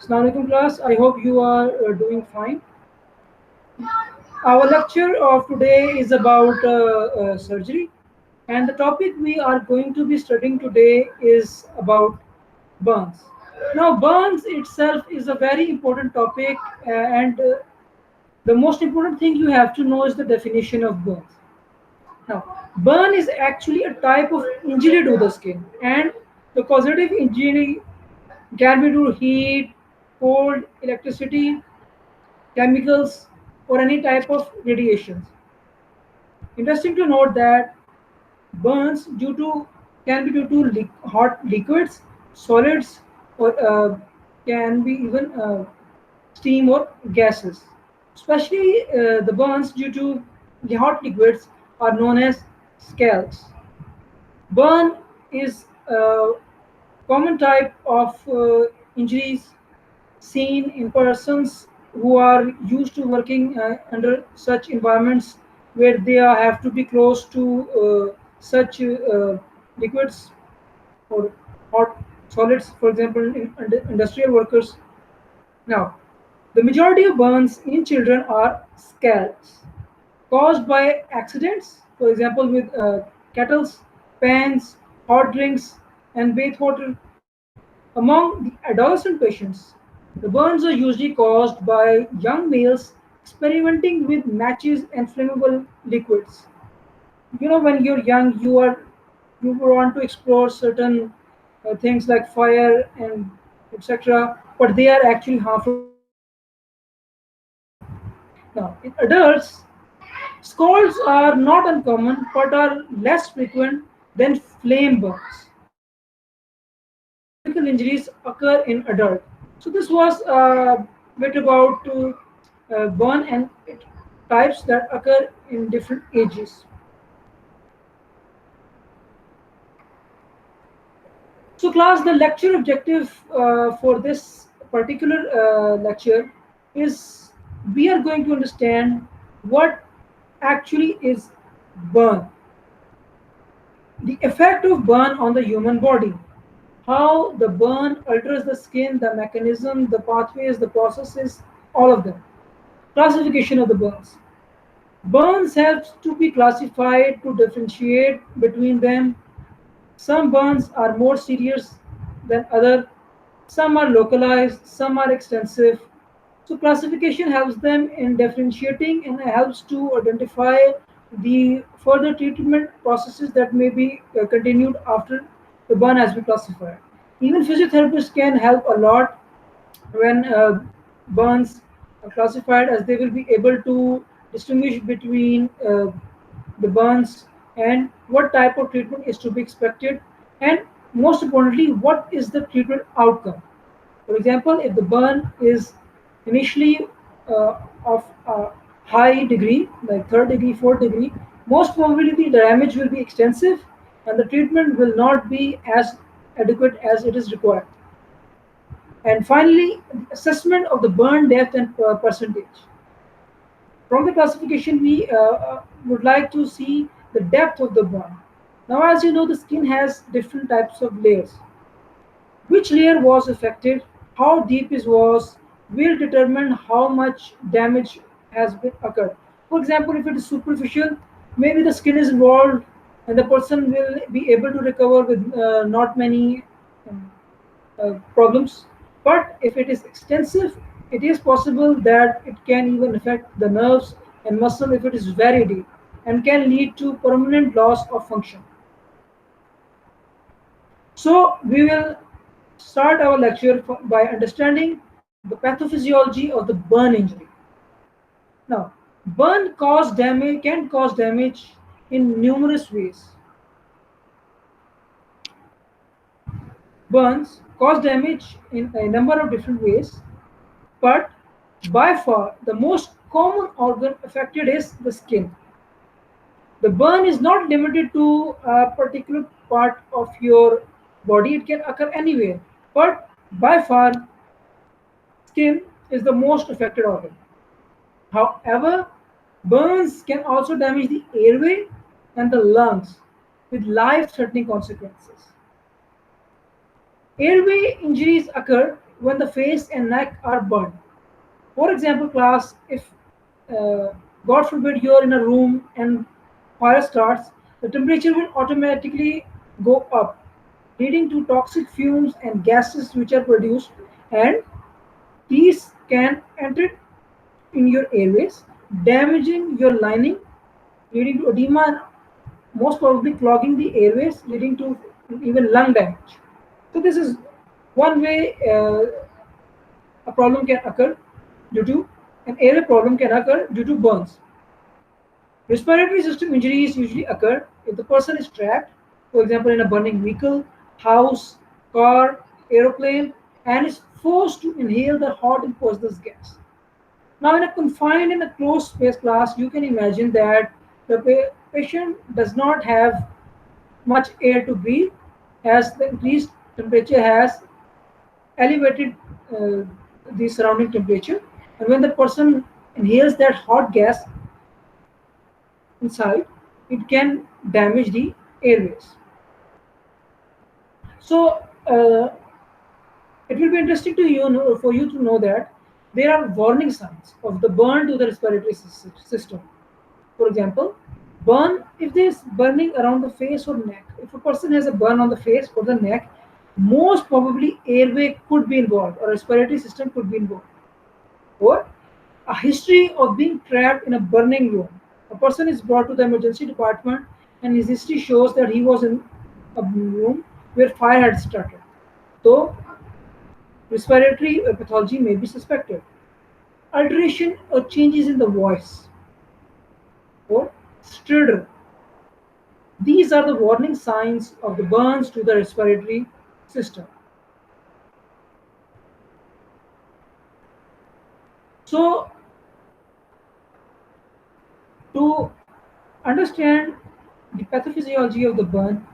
Assalamu alaikum class. I hope you are doing fine. Our lecture of today is about surgery, and the topic we are going to be studying today is about burns. Now, burns itself is a very important topic, and the most important thing you have to know is the definition of burns. Now, burn is actually a type of injury to the skin, and the causative injury can be due to heat, cold, electricity, chemicals, or any type of radiations. Interesting to note that burns due to can be due to hot liquids, solids, or can be even steam or gases. Especially the burns due to the hot liquids are known as scalds. Burn is a common type of injuries seen in persons who are used to working under such environments where they have to be close to such liquids or hot solids, for example, in industrial workers. Now, the majority of burns in children are scalds caused by accidents, for example, with kettles, pans, hot drinks, and bathwater. Among the adolescent patients, the burns are usually caused by young males experimenting with matches and flammable liquids. When you're young, you want to explore certain things like fire and etc., but they are actually harmful to the skin. Now, in adults, scalds are not uncommon but are less frequent than flame burns. Most surgical injuries occur in adult. So this was a bit about burn and types that occur in different ages. So class, the lecture objective for this particular lecture is we are going to understand what actually is burn, the effect of burn on the human body, how the burn alters the skin, the mechanism, the pathways, the processes, all of them. Classification of the burns. Burns have to be classified to differentiate between them. Some burns are more serious than other. Some are localized, some are extensive. So classification helps them in differentiating and helps to identify the further treatment processes that may be continued after the burn has been classified. Even physiotherapists can help a lot when burns are classified, as they will be able to distinguish between the burns and what type of treatment is to be expected, and most importantly what is the treatment outcome. For example, if the burn is initially of a high degree, like third degree, fourth degree, most probably the damage will be extensive and the treatment will not be as adequate as it is required. And finally, assessment of the burn depth and percentage. From the classification, we would like to see the depth of the burn. Now, as you know, the skin has different types of layers. Which layer was affected, how deep it was, will determine how much damage has been occurred. For example, if it is superficial, maybe the skin is involved and the person will be able to recover with not many um, problems. But if it is extensive, it is possible that it can even affect the nerves and muscle if it is very deep and can lead to permanent loss of function. So we will start our lecture by understanding the pathophysiology of the burn injury. Now, burn cause damage can cause damage in numerous ways. Burns cause damage in a number of different ways, but by far the most common organ affected is the skin. The burn is not limited to a particular part of your body, it can occur anywhere. But by far, skin is the most affected organ. However, burns can also damage the airway and the lungs with life threatening consequences. Airway injuries occur when the face and neck are burned. For example, class, if uh, God forbid you're in a room and fire starts, the temperature will automatically go up, leading to toxic fumes and gases which are produced, and these can enter in your airways, damaging your lining, leading to edema and most probably clogging the airways, leading to even lung damage. So this is one way a problem can occur due to an airway problem can occur due to burns. Respiratory system injuries usually occur if the person is trapped, for example, in a burning vehicle, house, car, aeroplane, and is forced to inhale the hot and poisonous gas. Now, in a confined in a closed space class, you can imagine that the patient does not have much air to breathe, as the increased temperature has elevated uh, the surrounding temperature, and when the person inhales that hot gas inside, it can damage the airways. So it will be interesting to for you to know that there are warning signs of the burn to the respiratory system. For example, burn if there is burning around the face or neck. If a person has a burn on the face or the neck, most probably airway could be involved or respiratory system could be involved. Or a history of being trapped in a burning room. A person is brought to the emergency department and his history shows that he was in a room where fire had started. So respiratory pathology may be suspected. Alteration or changes in the voice or stridor. These are the warning signs of the burns to the respiratory system. So, to understand the pathophysiology of the burn,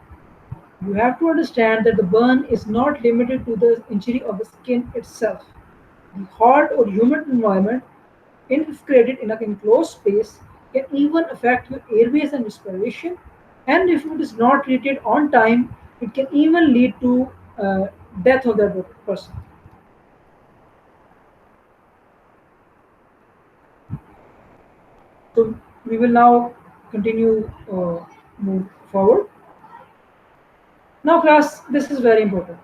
you have to understand that the burn is not limited to the injury of the skin itself. The hot or humid environment, if created in an enclosed space, can even affect your airways and respiration. And if it is not treated on time, it can even lead to death of that person. So we will now continue move forward. Now, class, this is very important.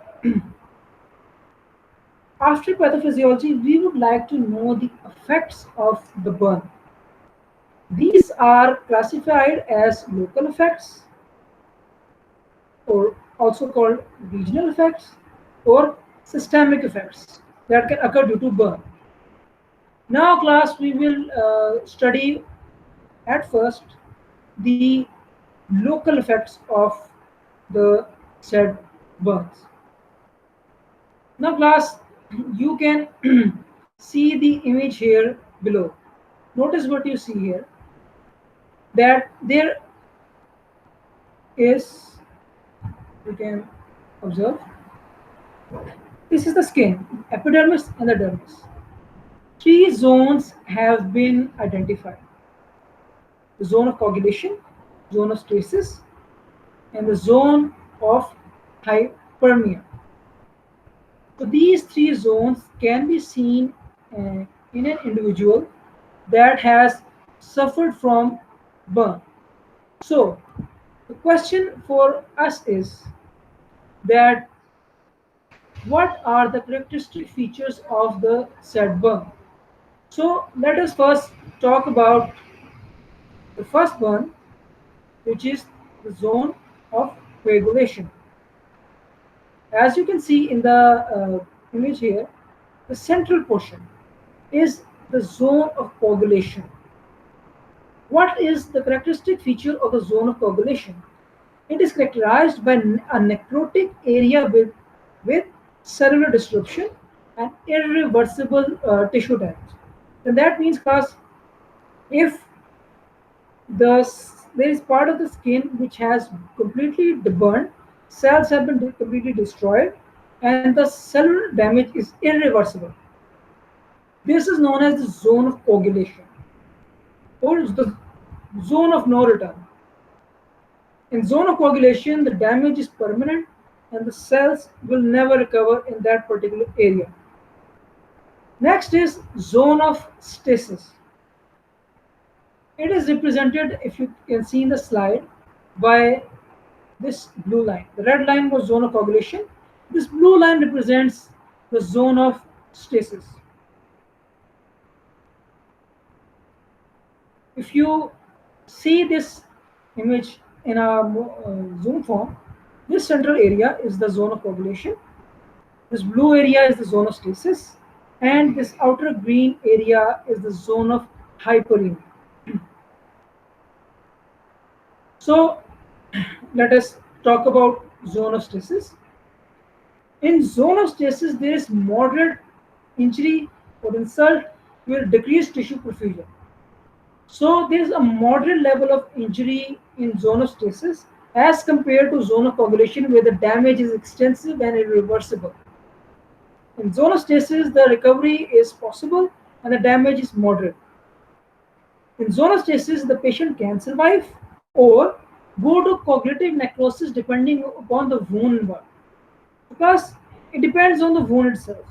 After pathophysiology, we would like to know the effects of the burn. These are classified as local effects, or also called regional effects, or systemic effects that can occur due to burn. Now, class, we will study at first the local effects of the said burns. Now, class, you can see the image here below. Notice what you see here, that there is, you can observe, this is the skin, epidermis and the dermis. Three zones have been identified: the zone of coagulation, zone of stasis, and the zone of hyperemia. So these three zones can be seen in an individual that has suffered from burn. So the question for us is that what are the characteristic features of the said burn? So let us first talk about the first burn, which is the zone of coagulation. As you can see in the image here, the central portion is the zone of coagulation. What is the characteristic feature of the zone of coagulation? It is characterized by a necrotic area with cellular disruption and irreversible tissue damage. And that means, class, if there is part of the skin which has completely burned, cells have been completely destroyed, and the cellular damage is irreversible. This is known as the zone of coagulation, or the zone of no return. In zone of coagulation, the damage is permanent and the cells will never recover in that particular area. Next is zone of stasis. It is represented, if you can see in the slide, by this blue line. The red line was zone of coagulation. This blue line represents the zone of stasis. If you see this image in a zoom form, this central area is the zone of coagulation. This blue area is the zone of stasis, and this outer green area is the zone of hyperemia. So let us talk about zone of stasis. In zone of stasis, there is moderate injury or insult will decrease tissue perfusion. So there is a moderate level of injury in zone of stasis as compared to zone of coagulation where the damage is extensive and irreversible. In zone of stasis, the recovery is possible and the damage is moderate. In zone of stasis, the patient can survive or go to coagulative necrosis depending upon the wound involved. Because it depends on the wound itself.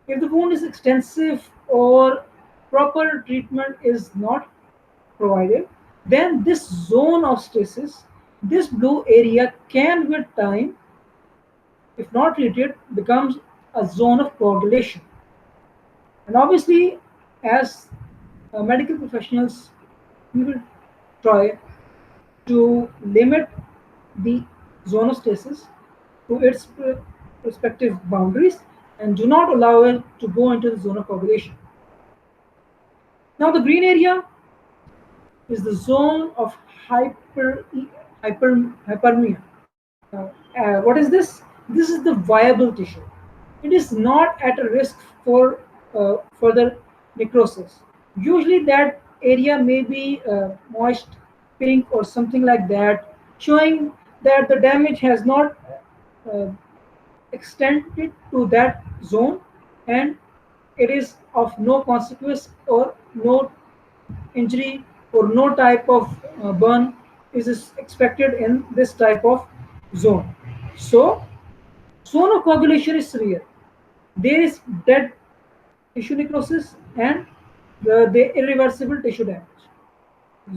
If the wound is extensive or proper treatment is not provided, then this zone of stasis, this blue area can with time, if not treated, becomes a zone of coagulation. And obviously, as medical professionals, we will try to limit the zone of stasis to its respective boundaries and do not allow it to go into the zone of coagulation. Now, the green area is the zone of hypermia. What is this? This is the viable tissue. It is not at a risk for further necrosis. Usually, that area may be moist, pink, or something like that, showing that the damage has not uh, extended to that zone and it is of no consequence or no injury or no type of burn is expected in this type of zone. So, zone of coagulation is severe. There is dead tissue necrosis and the irreversible tissue damage.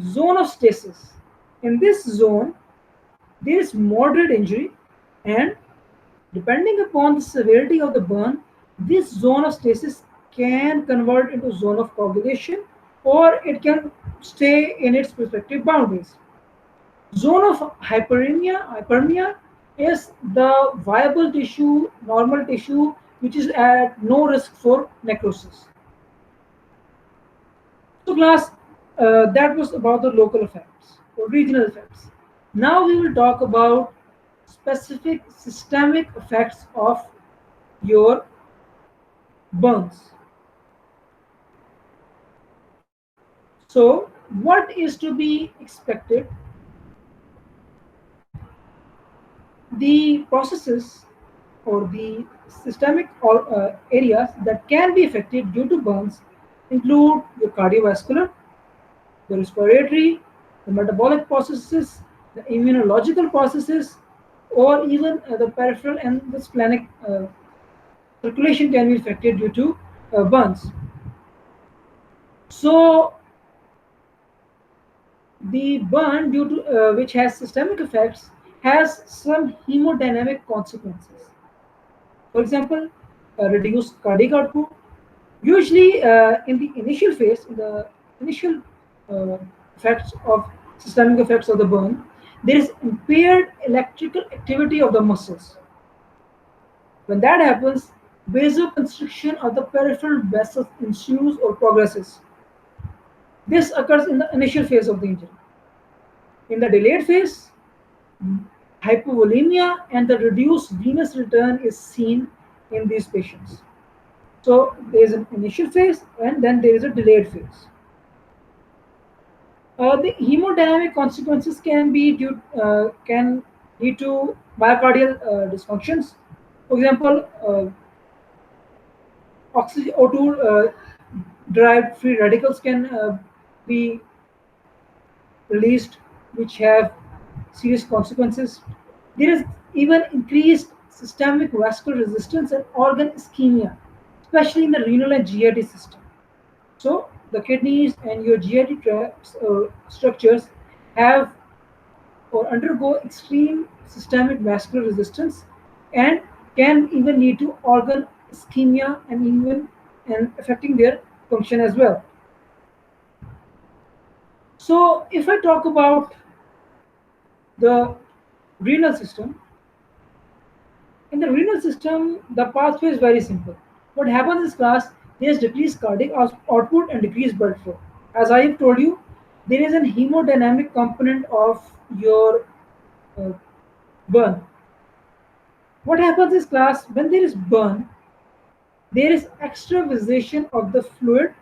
Zone of stasis. In this zone, there is moderate injury and depending upon the severity of the burn, this zone of stasis can convert into zone of coagulation or it can stay in its respective boundaries. Zone of hyperemia is the viable tissue, normal tissue, which is at no risk for necrosis. So, class, that was about the local effects or regional effects. Now we will talk about specific systemic effects of your burns. So, what is to be expected? The processes or the systemic areas that can be affected due to burns include the cardiovascular, the respiratory, the metabolic processes, the immunological processes, or even the peripheral and the splenic circulation can be affected due to burns. So, the burn due to which has systemic effects has some hemodynamic consequences. For example, reduced cardiac output. Usually, in the initial phase, in the initial uh, effects of systemic effects of the burn, there is impaired electrical activity of the muscles. When that happens, vasoconstriction of the peripheral vessels ensues or progresses. This occurs in the initial phase of the injury. In the delayed phase, hypovolemia and the reduced venous return is seen in these patients. So there is an initial phase and then there is a delayed phase. The hemodynamic consequences can lead to myocardial dysfunctions. For example, oxygen O2 derived free radicals can be released, which have serious consequences. There is even increased systemic vascular resistance and organ ischemia. especially in the renal and GIT system. So the kidneys and your GIT tracts, structures have or undergo extreme systemic vascular resistance and can even lead to organ ischemia and even and affecting their function as well. So if I talk about the renal system, in the renal system, the pathway is very simple. What happens is class, there is decreased cardiac output and decreased blood flow. As I have told you, there is a hemodynamic component of your uh, burn. What happens is class, when there is burn, there is extravasation of the fluid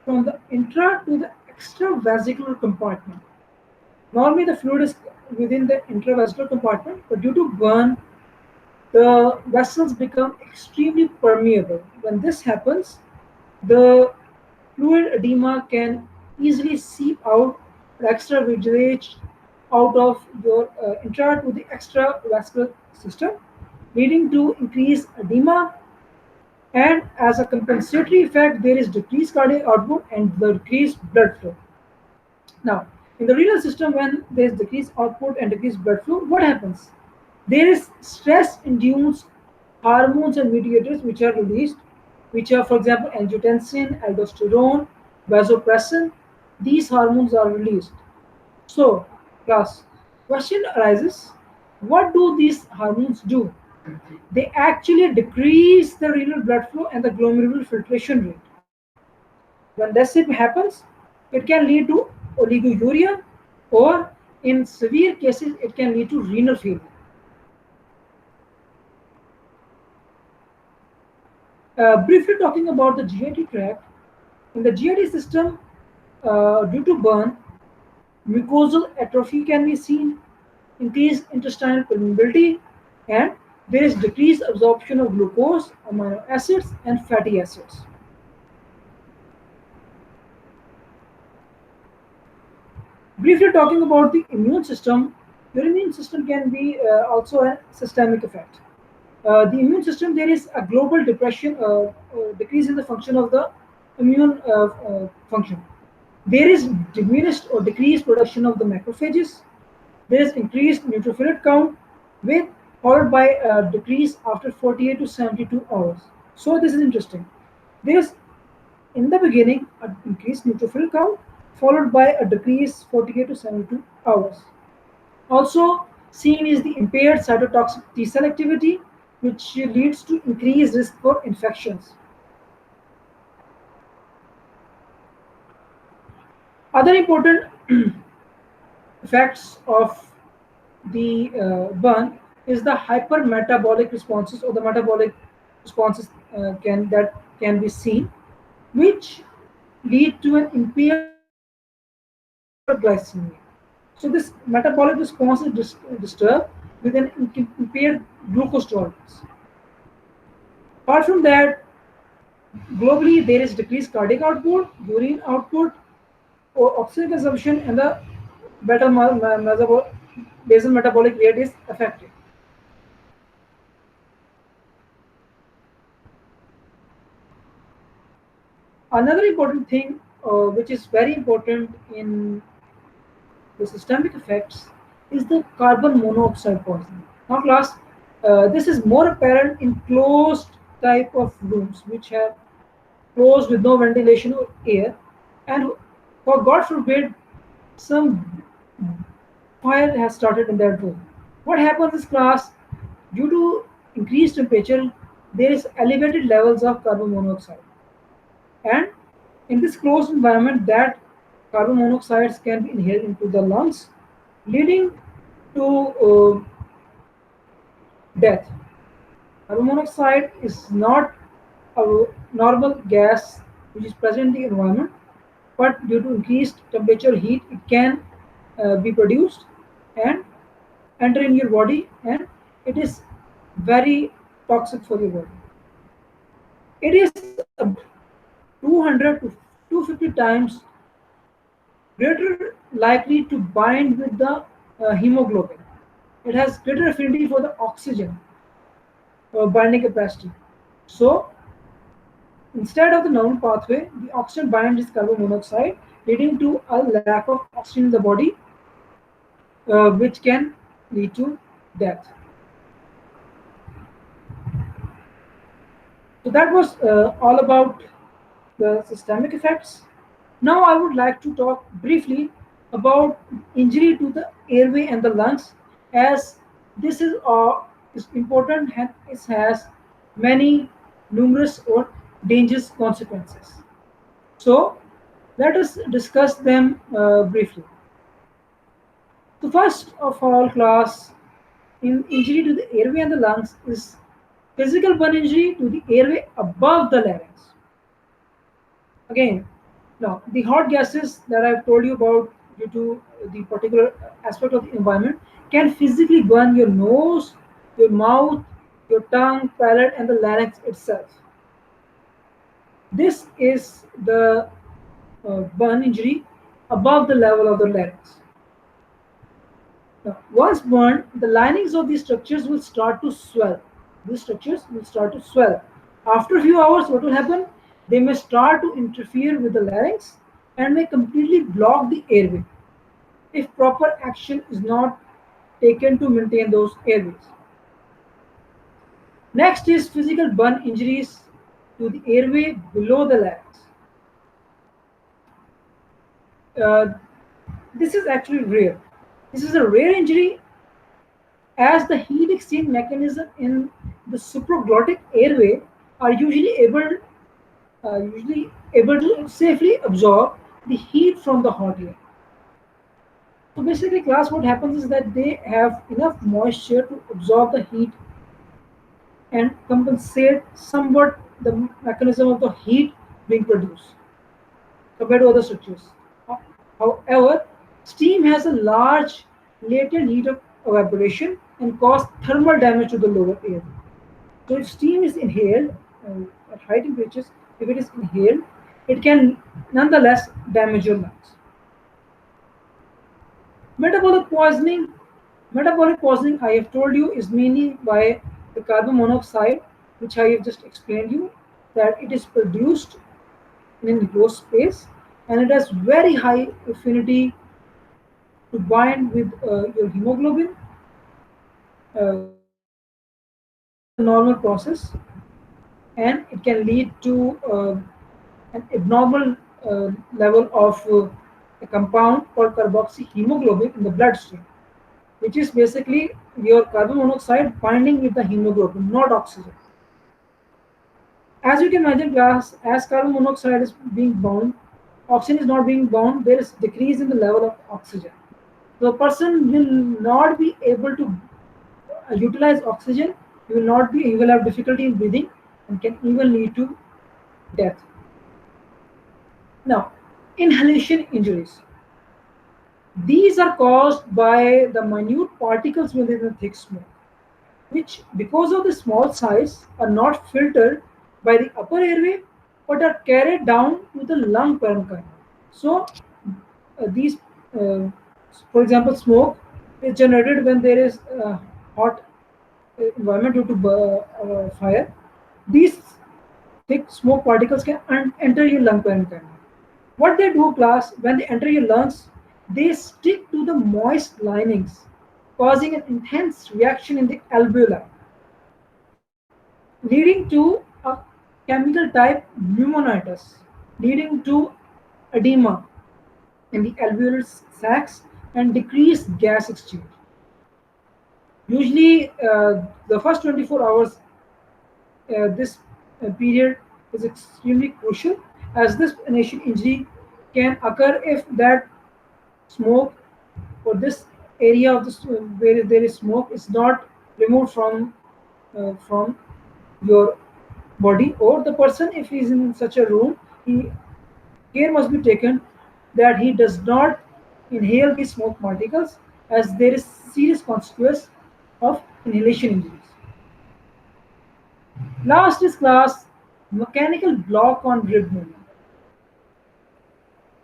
from the intra to the extravascular compartment. Normally, the fluid is within the intravascular compartment, but due to burn, the vessels become extremely permeable. When this happens, the fluid edema can easily seep out extravasate out of your intra to the extravascular system, leading to increased edema. And as a compensatory effect, there is decreased cardiac output and the decreased blood flow. Now, in the renal system, when there is decreased output and decreased blood flow, what happens? There is stress-induced hormones and mediators which are released, which are, for example, angiotensin, aldosterone, vasopressin. These hormones are released. So, class, question arises: what do these hormones do? They actually decrease the renal blood flow and the glomerular filtration rate. When this happens, it can lead to oliguria, or in severe cases, it can lead to renal failure. Briefly talking about the GIT tract, in the GIT system, due to burn, mucosal atrophy can be seen, increased intestinal permeability, and there is decreased absorption of glucose, amino acids, and fatty acids. Briefly talking about the immune system, your immune system can be also a systemic effect. The immune system, there is a global depression, decrease in the function of the immune function. There is diminished or decreased production of the macrophages. There is increased neutrophil count, with followed by a decrease after 48 to 72 hours. So this is interesting. There is in the beginning an increased neutrophil count, followed by a decrease 48 to 72 hours. Also seen is the impaired cytotoxic T cell activity, which leads to increased risk for infections. Other important effects of the burn is the hypermetabolic responses, or the metabolic responses can that can be seen, which lead to an impaired hyperglycemia. So this metabolic response is disturbed with an impaired glucose tolerance. Apart from that, globally there is decreased cardiac output, urine output, or oxygen consumption, and the basal metabolic rate is affected. Another important thing, which is very important in the systemic effects, is the carbon monoxide poisoning. Now, class, this is more apparent in closed type of rooms, which have closed with no ventilation or air, and for God forbid, some fire has started in that room. What happens is, class, due to increased temperature, there is elevated levels of carbon monoxide, and in this closed environment, that carbon monoxides can be inhaled into the lungs, leading to death. Carbon monoxide is not a normal gas which is present in the environment, but due to increased temperature heat, it can be produced and enter in your body, and it is very toxic for your body. It is about 200 to 250 times greater likely to bind with the hemoglobin. It has greater affinity for the oxygen binding capacity. So Instead of the normal pathway, the oxygen binds this carbon monoxide, leading to a lack of oxygen in the body, which can lead to death. So that was all about the systemic effects. Now I would like to talk briefly about injury to the airway and the lungs, as this is important and it has many numerous or dangerous consequences. So let us discuss them briefly. So first of all, class, in injury to the airway and the lungs is physical burn injury to the airway above the larynx. Again, now the hot gases that I've told you about due to the particular aspect of the environment can physically burn your nose, your mouth, your tongue, palate, and the larynx itself. This is the burn injury above the level of the larynx. Now, once burned, the linings of these structures will start to swell. These structures will start to swell. After a few hours, what will happen? They may start to interfere with the larynx and may completely block the airway if proper action is not taken to maintain those airways. Next is physical burn injuries to the airway below the larynx. Uh, this is actually rare. This is a rare injury as the heat exchange mechanism in the supraglottic airway are usually able to safely absorb the heat from the hot air. So basically, class, what happens is that they have enough moisture to absorb the heat and compensate somewhat the mechanism of the heat being produced compared to other structures. However, steam has a large latent heat of evaporation and cause thermal damage to the lower air. So if steam is inhaled at high temperatures, if it is inhaled, it can nonetheless damage your lungs. Metabolic poisoning. Metabolic poisoning, I have told you, is mainly by the carbon monoxide, which I have just explained you, that it is produced in an enclosed space and it has very high affinity to bind with your hemoglobin. This is a normal process and it can lead to an abnormal level of a compound called carboxyhemoglobin in the bloodstream, which is basically your carbon monoxide binding with the hemoglobin, not oxygen. As you can imagine, gas, as carbon monoxide is being bound, oxygen is not being bound, there is decrease in the level of oxygen. The person will not be able to utilize oxygen, he will have difficulty in breathing and can even lead to death. Now, inhalation injuries. These are caused by the minute particles within the thick smoke, which, because of the small size, are not filtered by the upper airway but are carried down to the lung parenchyma. So, these, uh, for example, smoke is generated when there is hot environment due to fire. These thick smoke particles can enter your lung parenchyma. What they do, class, when they enter your lungs, they stick to the moist linings, causing an intense reaction in the alveoli, leading to a chemical type pneumonitis, leading to edema in the alveolar sacs and decreased gas exchange. Usually, the first 24 hours, this period is extremely crucial as this initial injury can occur if that smoke or this area of this where there is smoke is not removed from your body, or the person, if he is in such a room, he care must be taken that he does not inhale these smoke particles as there is serious consequence of inhalation injuries. Last is class mechanical block on rib movement.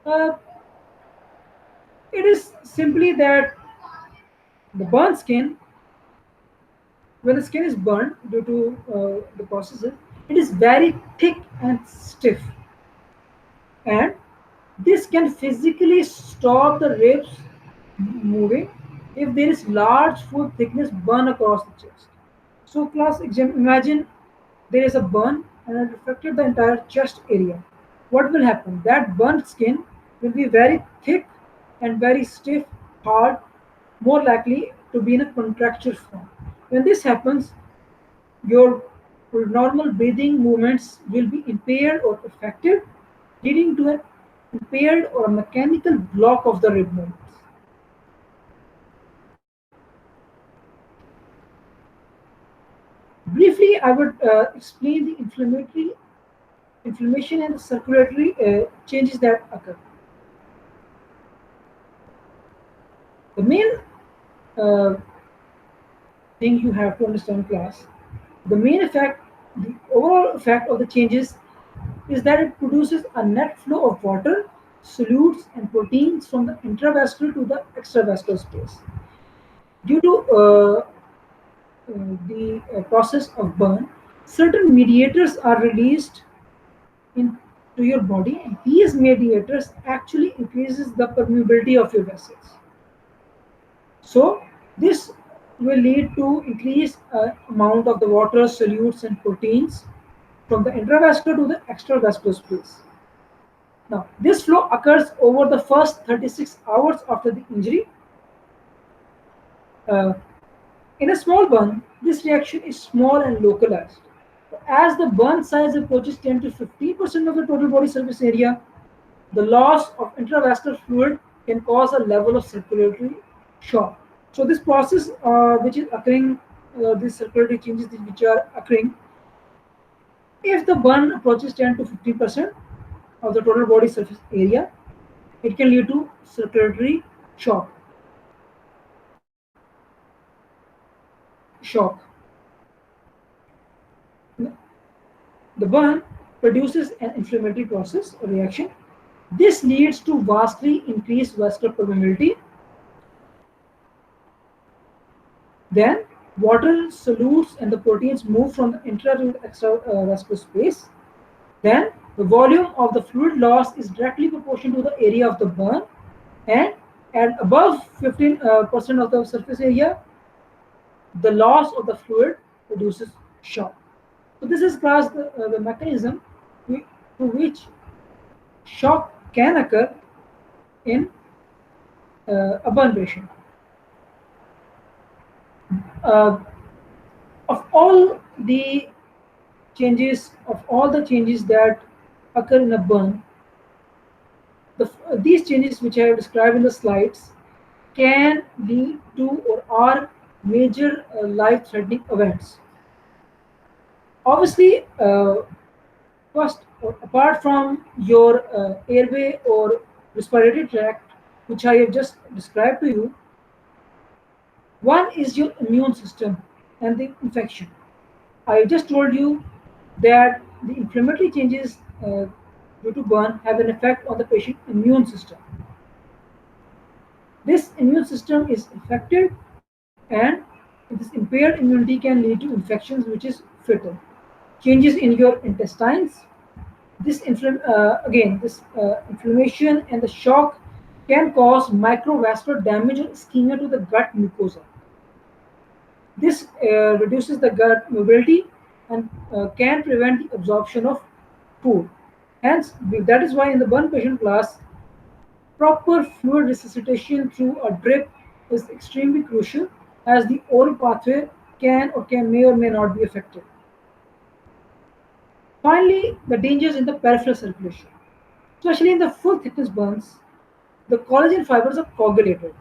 Uh, it is simply that the burnt skin, when the skin is burnt due to the processes, it is very thick and stiff, and this can physically stop the ribs moving if there is large full thickness burn across the chest. So class imagine there is a burn and it affected the entire chest area. What will happen? That burnt skin will be very thick and very stiff, hard, more likely to be in a contracture form. When this happens, your normal breathing movements will be impaired or affected, leading to an impaired or mechanical block of the rib movements. Briefly, I would explain the inflammation and circulatory changes that occur. The main uh, thing you have to understand, class, the main effect, the overall effect of the changes is that it produces a net flow of water, solutes, and proteins from the intravascular to the extravascular space. Due to the process of burn, certain mediators are released into your body, and these mediators actually increases the permeability of your vessels. So this will lead to increased amount of the water, solutes, and proteins from the intravascular to the extravascular space. Now, this flow occurs over the first 36 hours after the injury. Uh, in a small burn, this reaction is small and localized. As the burn size approaches 10 to 15% of the total body surface area, the loss of intravascular fluid can cause a level of circulatory shock. So this process, which is occurring, these circulatory changes which are occurring, if the burn approaches 10 to 15% of the total body surface area, it can lead to circulatory shock. Shock. The burn produces an inflammatory process or reaction. This leads to vastly increased vascular permeability. Then water, solutes, and the proteins move from the intra to the extravascular space. Then the volume of the fluid loss is directly proportional to the area of the burn, and at above 15% of the surface area, the loss of the fluid produces shock. So this is class the mechanism through which shock can occur in a burn patient. Uh, of all the changes that occur in a burn, these changes which I have described in the slides can lead to or are major life-threatening events. Obviously, first, apart from your airway or respiratory tract, which I have just described to you, one is your immune system and the infection. I just told you that the inflammatory changes due to burn have an effect on the patient immune system. This immune system is affected, and this impaired immunity can lead to infections which is fatal. Changes in your intestines. This inflammation and the shock can cause microvascular damage or ischemia to the gut mucosa. This reduces the gut mobility and can prevent the absorption of food. Hence, that is why in the burn patient class, proper fluid resuscitation through a drip is extremely crucial, as the oral pathway can may or may not be affected. Finally, the dangers in the peripheral circulation. Especially in the full thickness burns, the collagen fibers are coagulated.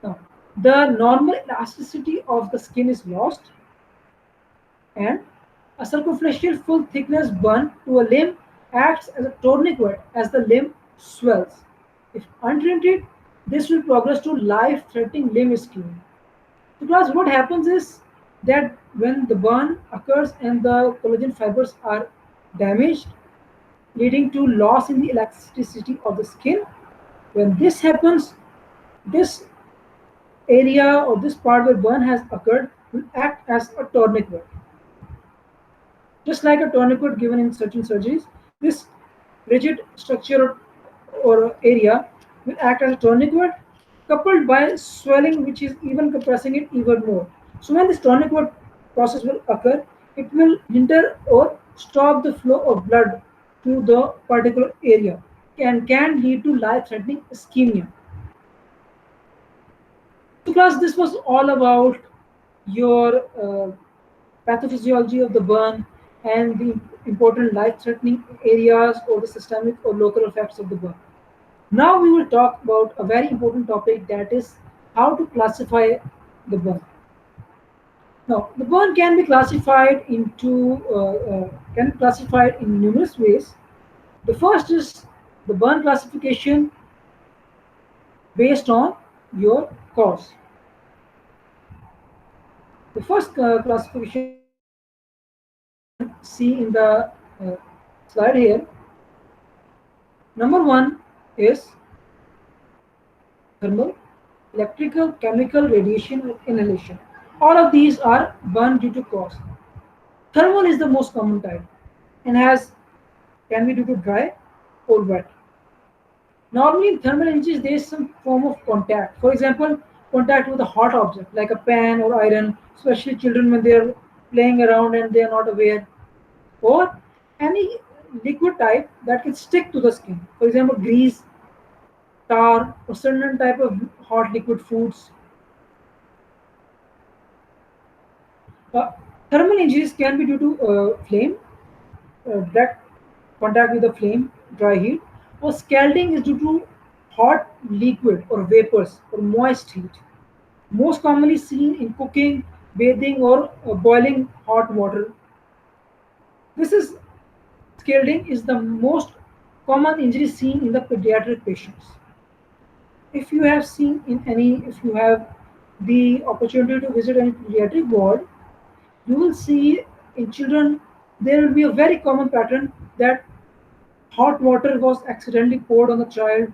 Now, the normal elasticity of the skin is lost, and a circumferential full thickness burn to a limb acts as a tourniquet as the limb swells. If untreated, this will progress to life-threatening limb ischemia. Because what happens is that when the burn occurs and the collagen fibers are damaged, leading to loss in the elasticity of the skin, when this happens, this area or this part where burn has occurred will act as a tourniquet. Just like a tourniquet given in certain surgeries, this rigid structure or area will act as a tourniquet coupled by swelling which is even compressing it even more. So when this tourniquet process will occur, it will hinder or stop the flow of blood to the particular area and can lead to life-threatening ischemia. So class, this was all about your pathophysiology of the burn and the important life-threatening areas or the systemic or local effects of the burn. Now we will talk about a very important topic, that is how to classify the burn. Now, the burn can be classified in numerous ways. The first is the burn classification based on your cause. The first classification can see in the slide here. Number one is thermal, electrical, chemical, radiation, or inhalation. All of these are burn due to cause. Thermal is the most common type and has can be due to dry or wet. Normally in thermal energies there is some form of contact. For example, contact with a hot object like a pan or iron, especially children when they are playing around and they are not aware, or any liquid type that can stick to the skin. For example, grease, tar, or certain type of hot liquid foods. Uh, Thermal injuries can be due to flame, direct contact with the flame, dry heat, or scalding is due to hot liquid or vapors or moist heat. Most commonly seen in cooking, bathing, or boiling hot water. This is scalding is the most common injury seen in the pediatric patients. If you have the opportunity to visit any pediatric ward, you will see in children there will be a very common pattern that hot water was accidentally poured on the child,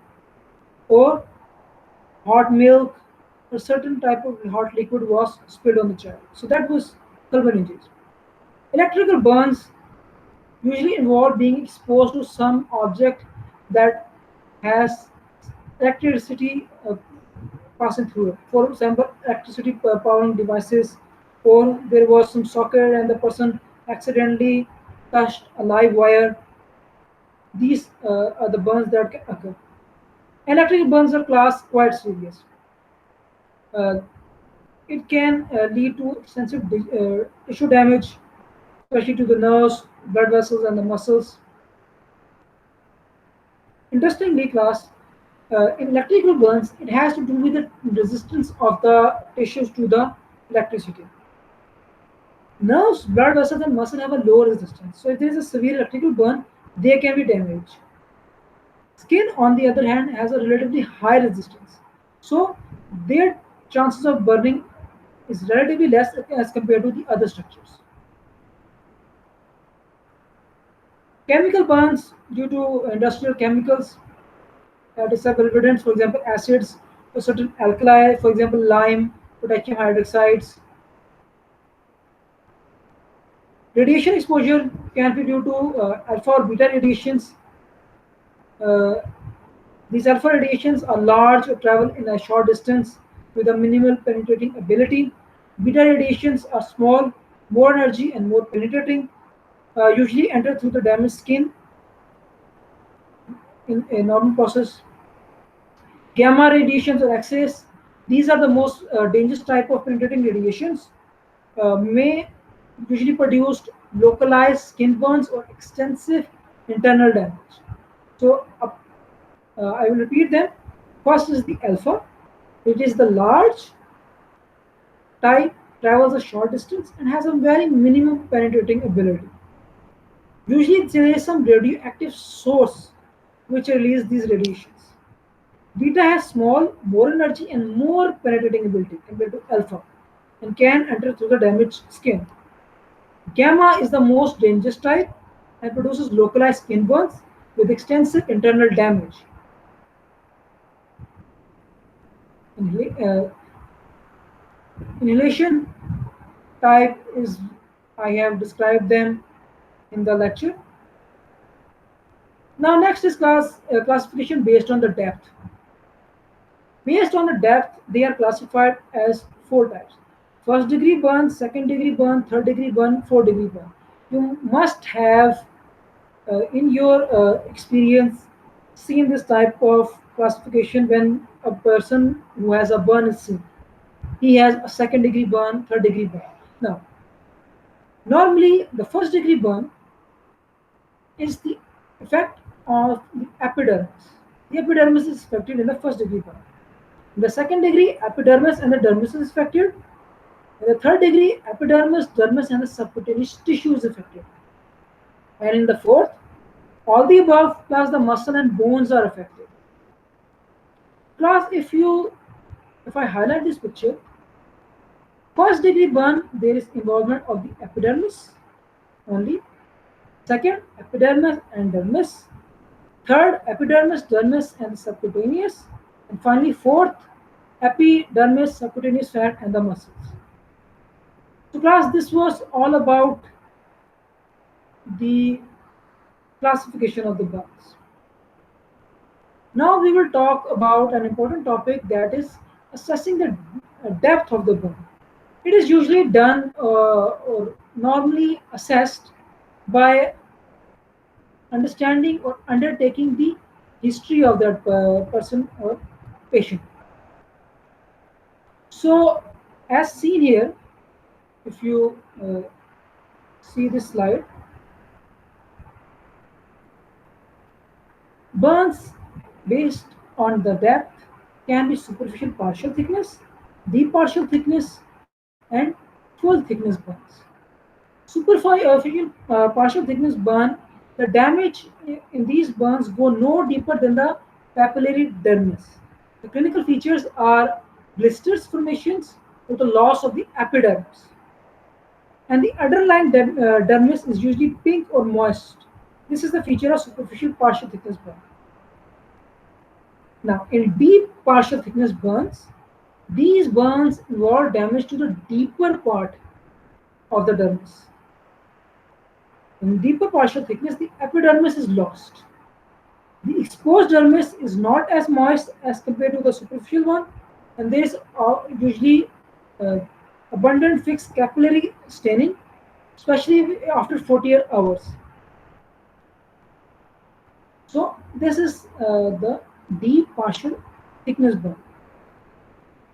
or hot milk or certain type of hot liquid was spilled on the child. So that was thermal injuries. Electrical burns usually involve being exposed to some object that has electricity passing through it. For example, electricity powering devices, or there was some socket and the person accidentally touched a live wire. These are the burns that can occur. Electrical burns are classed quite serious. Uh, it can lead to extensive tissue damage, especially to the nerves, blood vessels, and the muscles. Interestingly, class, in electrical burns, it has to do with the resistance of the tissues to the electricity. Nerves, blood vessels, and muscle have a lower resistance. So if there is a severe electrical burn, they can be damaged. Skin, on the other hand, has a relatively high resistance. So their chances of burning is relatively less as compared to the other structures. Chemical burns due to industrial chemicals, disulfidants, for example, acids, or certain alkali, for example, lime, potassium hydroxides. Radiation exposure can be due to alpha or beta radiations. Uh, these alpha radiations are large or travel in a short distance with a minimal penetrating ability. Beta radiations are small, more energy, and more penetrating, usually enter through the damaged skin in a normal process. Gamma radiations or X-rays, these are the most dangerous type of penetrating radiations, may usually produce localized skin burns or extensive internal damage. So I will repeat them. First is the alpha. It is the large type, travels a short distance, and has a very minimum penetrating ability. Usually there is some radioactive source which releases these radiations. Beta has small, more energy and more penetrating ability compared to alpha and can enter through the damaged skin. Gamma is the most dangerous type and produces localized skin burns with extensive internal damage. Uh, Inhalation type is, I have described them. in the lecture. Now next is classification based on the depth. Based on the depth, they are classified as four types: first degree burn, second degree burn, third degree burn, fourth degree burn. You must have in your experience seen this type of classification when a person who has a burn is seen. He has a second degree burn, third degree burn. Now, normally the first degree burn is the effect of the epidermis. The epidermis is affected in the first degree burn. In the second degree, epidermis and the dermis is affected. In the third degree, epidermis, dermis, and the subcutaneous tissue is affected. And in the fourth, all the above plus the muscle and bones are affected. Class, if I highlight this picture, first degree burn, there is involvement of the epidermis only. Second, epidermis and dermis. Third, epidermis, dermis, and subcutaneous. And finally, fourth, epidermis, subcutaneous fat, and the muscles. So class, this was all about the classification of the burns. Now we will talk about an important topic, that is assessing the depth of the burn. It is usually done or normally assessed by understanding or undertaking the history of that person or patient. So, as seen here, if you see this slide, burns based on the depth can be superficial partial thickness, deep partial thickness, and full thickness burns. Superficial partial thickness burn, the damage in these burns go no deeper than the papillary dermis. The clinical features are blisters formations with the loss of the epidermis. And the underlying dermis is usually pink or moist. This is the feature of superficial partial thickness burn. Now, in deep partial thickness burns, these burns involve damage to the deeper part of the dermis. In deeper partial thickness, the epidermis is lost. The exposed dermis is not as moist as compared to the superficial one, and there is usually uh, abundant fixed capillary staining, especially after 48 hours. So this is the deep partial thickness burn.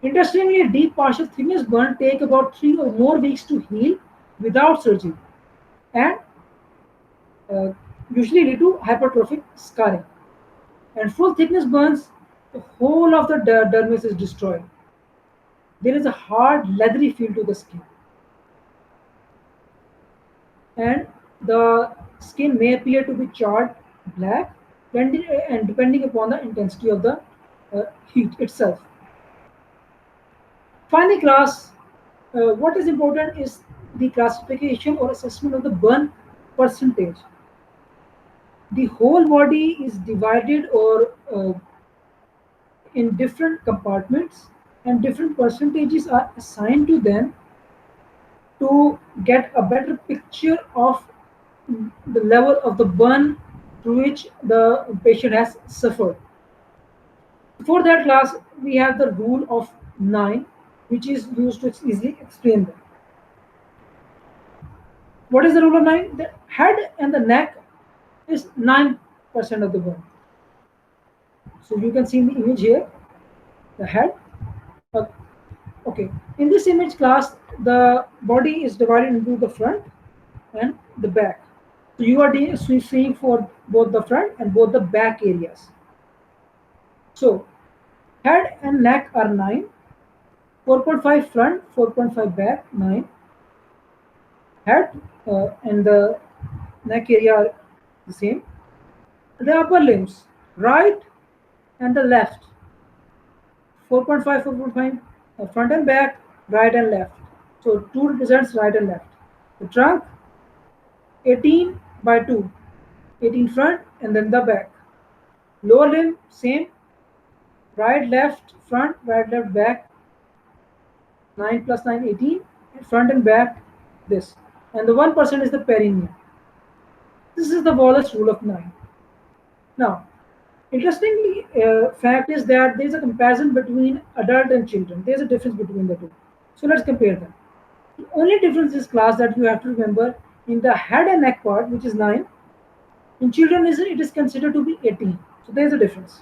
Interestingly, a deep partial thickness burn take about 3 or more weeks to heal without surgery, and uh, usually lead to hypertrophic scarring. And full thickness burns, the whole of the dermis is destroyed. There is a hard, leathery feel to the skin, and the skin may appear to be charred black, and depending upon the intensity of the heat itself. Finally, class, what is important is the classification or assessment of the burn percentage. The whole body is divided or in different compartments, and different percentages are assigned to them to get a better picture of the level of the burn to which the patient has suffered. For that class, we have the rule of 9, which is used to easily explain that. What is the rule of 9? The head and the neck is 9% of the burn. So you can see in the image here, the head. uh, Okay, in this image class, the body is divided into the front and the back. So you are seeing for both the front and both the back areas. So head and neck are 9, 4.5 front, 4.5 back, 9. Head and the neck area are the same. The upper limbs, right and the left, 4.5, 4.5, front and back, right and left. So 2 represents right and left. The trunk, 18 by 2, 18 front and then the back. Lower limb, same, right, left, front, right, left, back, 9 plus 9, 18, front and back, this. And the 1% is the perineum. This is the Wallace rule of 9. Now, interestingly, fact is that there is a comparison between adult and children. There is a difference between the two. So let's compare them. The only difference is class that you have to remember in the head and neck part, which is 9. In children, it is considered to be 18. So there is a difference.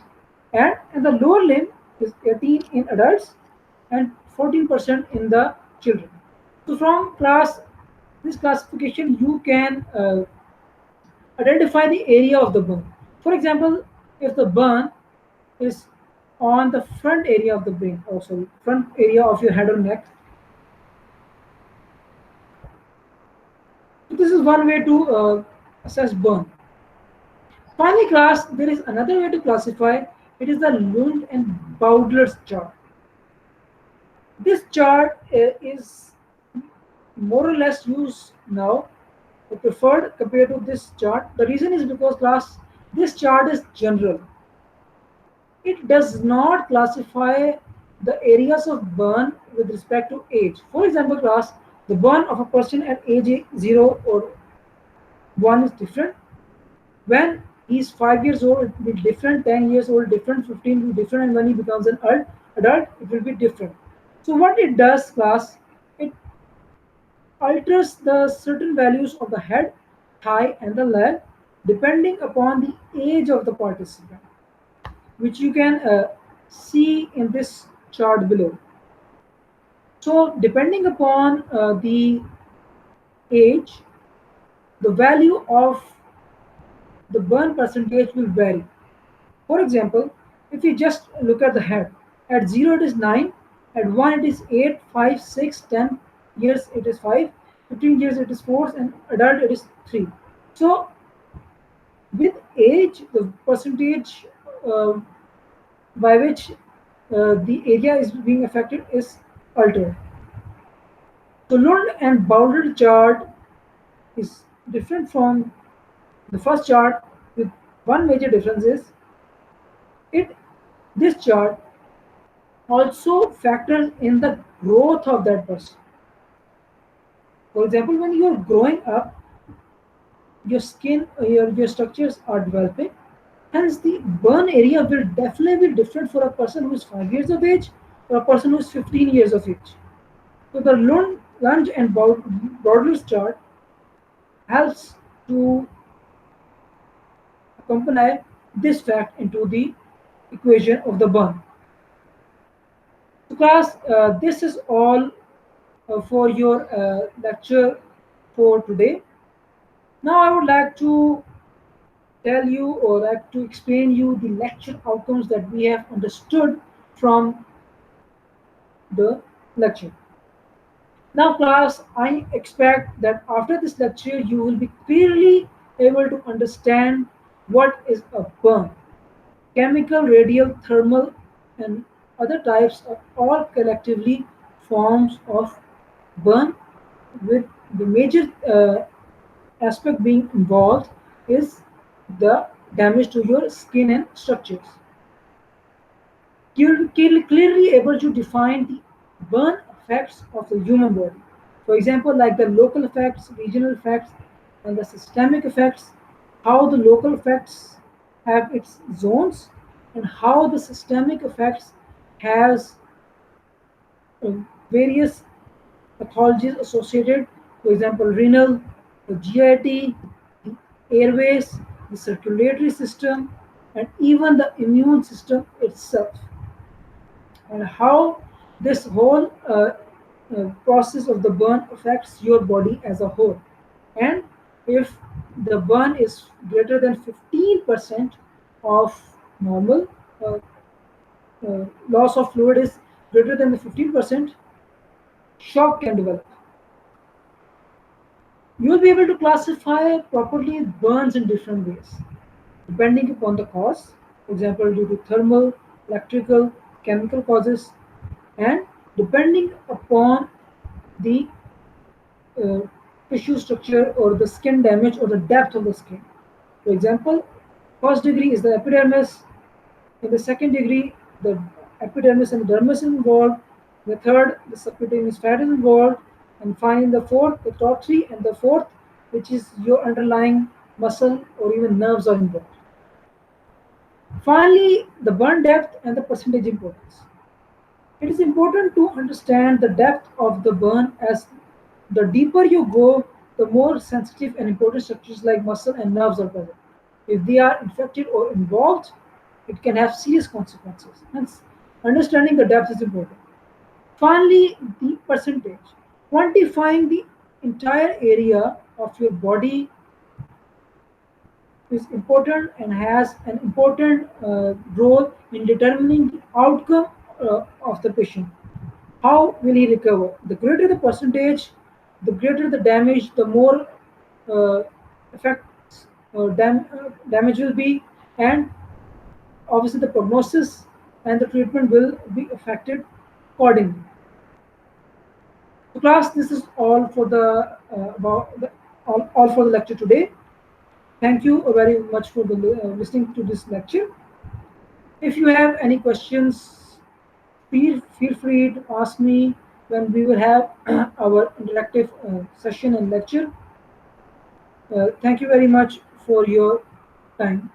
And in the lower limb is 18 in adults and 14% in the children. So from this classification, you can identify the area of the burn. For example, if the burn is on the front area of the brain, or sorry, front area of your head or neck. So this is one way to assess burn. Finally, class, there is another way to classify. It is the Lund and Bowdler's chart. This chart is more or less used now, preferred compared to this chart. The reason is because class, this chart is general. It does not classify the areas of burn with respect to age. For example, class, the burn of a person at age 0 or 1 is different. When he's 5 years old, it will be different, 10 years old, different, 15 will be different, and when he becomes an adult, it will be different. So what it does, class, it alters the certain values of the head, thigh, and the leg depending upon the age of the participant, which you can see in this chart below. So depending upon the age, the value of the burn percentage will vary. For example, if you just look at the head, at 0 it is 9, at 1 it is 8, 5, 6, 10 years it is 5, 15 years it is 4, and adult it is 3. So with age, the percentage by which the area is being affected is altered. So Lund and Bowdler chart is different from the first chart with one major difference is it this chart also factors in the growth of that person. For example, when you are growing up, your skin, your structures are developing. Hence, the burn area will definitely be different for a person who is 5 years of age or a person who is 15 years of age. So the lunge and Brodler's chart helps to accompany this fact into the equation of the burn. So class, this is all for your lecture for today. Now I would like to tell you or like to explain you the lecture outcomes that we have understood from the lecture. Now class, I expect that after this lecture you will be clearly able to understand what is a burn. Chemical, radial, thermal, and other types are all collectively forms of burn, with the major aspect being involved is the damage to your skin and structures. You're clearly able to define the burn effects of the human body. For example, like the local effects, regional effects, and the systemic effects, how the local effects have its zones, and how the systemic effects has uh, various pathologies associated, for example, renal, the GIT, the airways, the circulatory system, and even the immune system itself, and how this whole process of the burn affects your body as a whole. And if the burn is greater than 15% of normal, uh, loss of fluid is greater than the 15%, shock can develop. You will be able to classify properly burns in different ways, depending upon the cause, for example, due to thermal, electrical, chemical causes, and depending upon the uh, tissue structure or the skin damage or the depth of the skin. For example, first degree is the epidermis, in the second degree, the epidermis and dermis is involved, the third, the subcutaneous fat is involved, and finally the fourth, the top three, and the fourth, which is your underlying muscle, or even nerves are involved. Finally, the burn depth and the percentage importance. It is important to understand the depth of the burn, as the deeper you go, the more sensitive and important structures like muscle and nerves are present. If they are infected or involved, it can have serious consequences. Hence, understanding the depth is important. Finally, the percentage. Quantifying the entire area of your body is important and has an important role in determining the outcome of the patient. How will he recover? The greater the percentage, the greater the damage, the more uh, effects damage will be, and obviously the prognosis and the treatment will be affected accordingly. So, class, this is all for the all for the lecture today. Thank you very much for listening to this lecture. If you have any questions, feel free to ask me when we will have our interactive session and lecture. Thank you very much for your time.